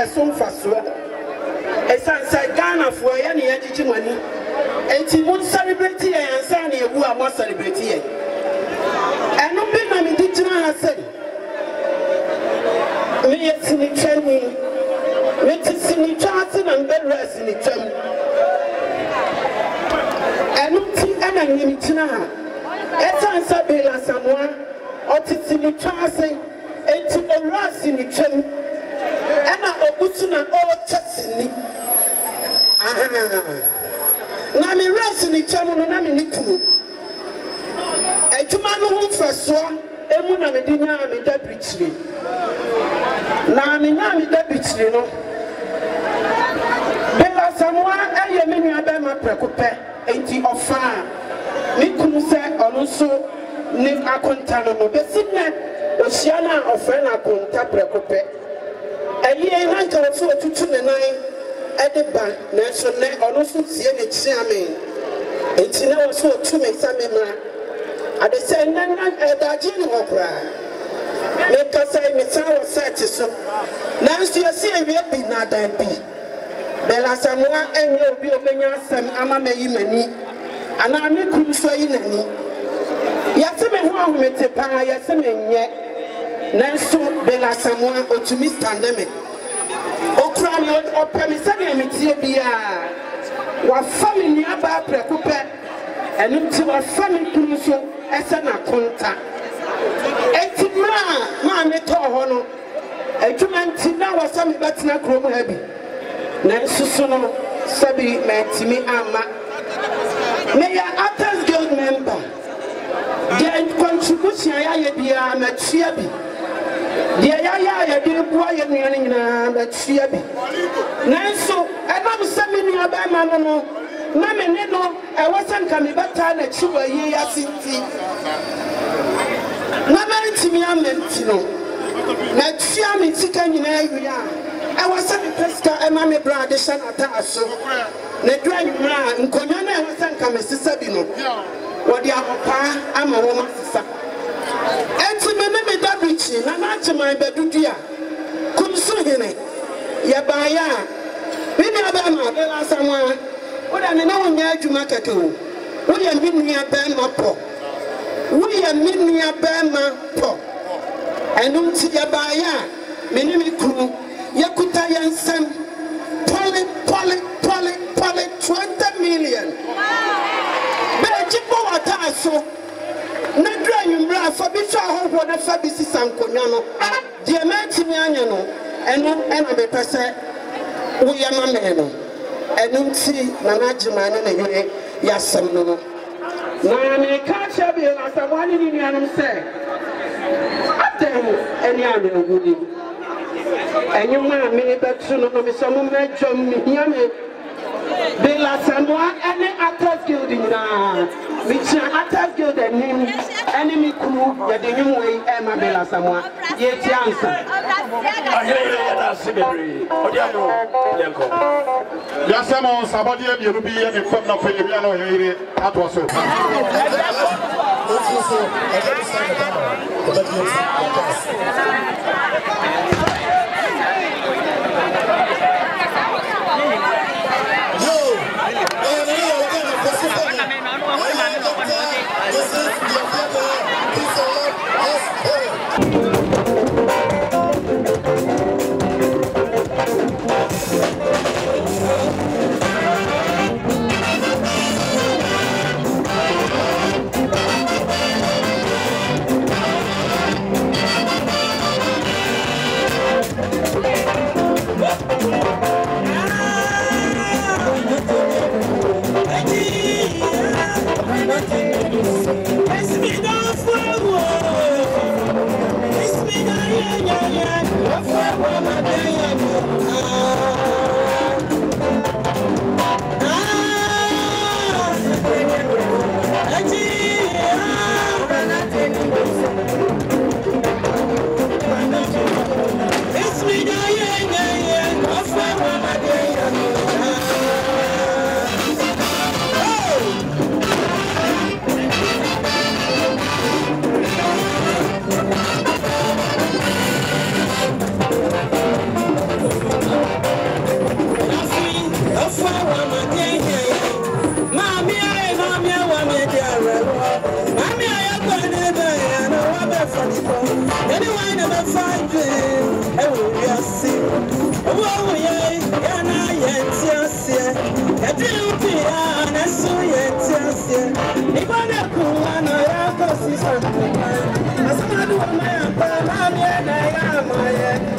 some faso. Esan say Ghana for ya ne yagigi mani. Enti mo celebrate ye ansa na ewu a mo celebrate ye. Eno bi na me di gina ha say. Me yetini twani. Me tisini twati na mbelresi ni twam. Eno ti ana nyimi gina ha. Esan say Bella Samoa otisini twase enti orasi ni twam. Ena obutuna o chasini. Na mi rasi ni twam no na mi nikunu. Ejuma no ho faso emu na me dinya me da bichiri. Na me nya me da bichiri no. Bella Samoa eye me nua ba ma prekope enti ofa. Ni kunu se ono so ni akonta no besinne osiana ofre na akonta prekope. Aye na nka so otutu ne nan edeba na so ne ono so tie ne chiame. Enti na wo so otu me samemra. Ade say nan daji ni okra. Me ka say me sa wo search so. Na so yesi ewie bi na dan bi. Bella Samoa enye obi omenya asem ama meyi mani. Ana me kuru so yi nani. Yase me ho ahumete pa yase me nye. Nanso Bella Samoa otumi standeme. Okra mi opemi sane emitie bia. Wa family aba prekope. Enu ti wa family kuru so ese na konta. Enti ma me to ho no. Adwuma nti na wa sami betina krom ha bi. Nanso so no sabi matimi ama. Me ya Actors Guild member. The contribution ya bia ma tua bi. Ya de bua ye nuane nyina ma tua bi. Nanso enam sami nua ba ma no na me ne no e wasan ka me bata na chiwa ye asinti. Na ma ntimi amenti no. Na tua me tika nyina awia. I was a pesca and mammy brother shan ataso. Ne dry mra nkonya na wasan ka me sisabino. What ya papa ama woman sisa. Enti me da bichi na na chema bedudua. Kumsu hene. Ya ba ya. Me ni aba ma Bella Samoa. Oda ne na wonya adwuma keke o. Wo ya mi nua ba ma po. Wo ya mi nua ba ma po. Enum ti ya ba ya. Me ni mi kru Yakuta Yansem, Polly, 20 million. Bejibo Wataso, Nedra Yumra, Fabisha, Hope, and Fabisi Sanconano, Diamantiniano, and a better we are Mameno, and Nunti, Manajiman, and Yasam. Now, I can't have you as a one in Yanam say. I tell you, any other woody. And you man, me that soon of me some major me. Bella Samoa, any Actors Guild in which Actors Guild and him, enemy crew, that the new way, Emma Bella Samoa. Yes, answer. I hear that, Yasamo, somebody, you will be any problem of Piano here. That was so. Anyone ever find dream, I will be a sick. Oh, yeah, and I yet, yes, yeah. A dream be on a so yet, yes, yeah. If I never cool, I know I go see something. As I do my own, I'm yet, I am, I yet.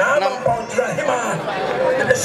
Now I'm going to him on the